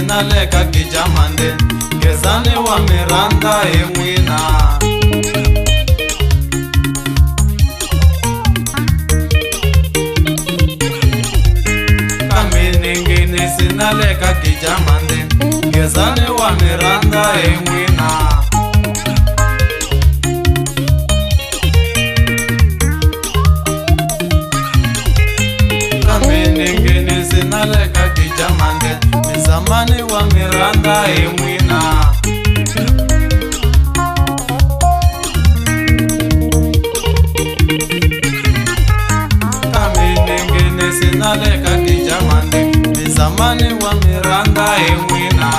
Naleka kijamande gezane wa miranda emwina kaminingini sinaleka kijamande gezane wa miranda emwina kaminingini sinaleka kijamande zamani wa miranda emwina kaminengene sinaleka kijamande ni zamani wa miranda emwina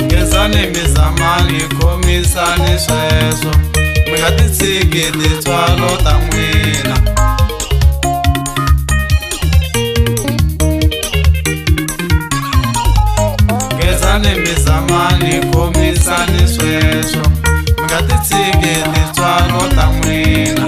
gezane mizamani komisani sveso Mgatitsike titswalo ta n'wina gezane mizamani komisani sweswo Mgatitsike titswalo ta n'wina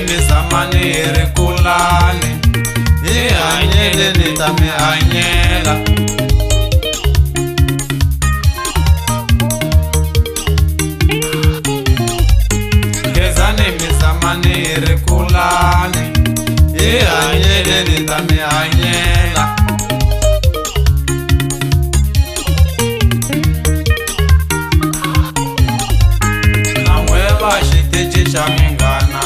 Mizamani rikulani anyele nitame anyela gezane mizamani rikulani anyele nitame anyela namweva shiteji shamingana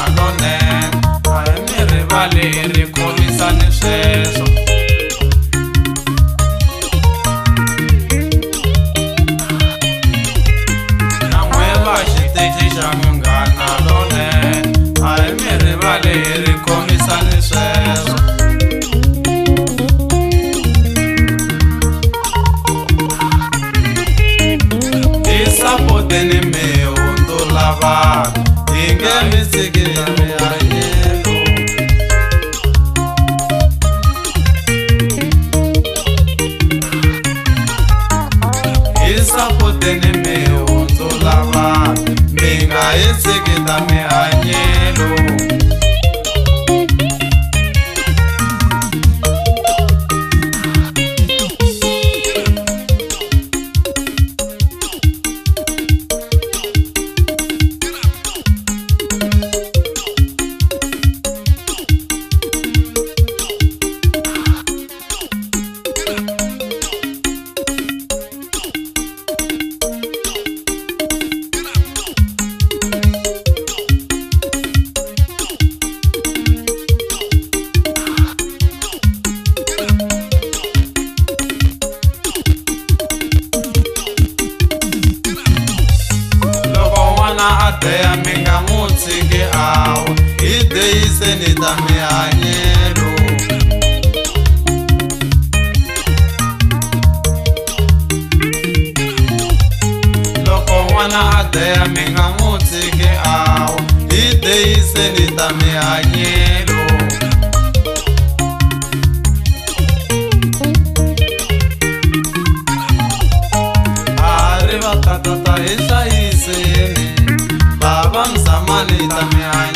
Valeri komisani sveso namweva xiteji xa munghana lone a hi mi rivaleri komisani sveso hi sapoteni mi hundzula vanhu hi nge mi tshikila mihanyelo sapoteni mi hundzula vanhu mi nga hi tshikita mihanyelo adeya minga mutsike awo ideyise nita mihanyelo loko n'wana adeya minga mutsike awo ideyise nita mihanyelo ari vatatata hi hlayiseni Baba mzamani ta mihanyelo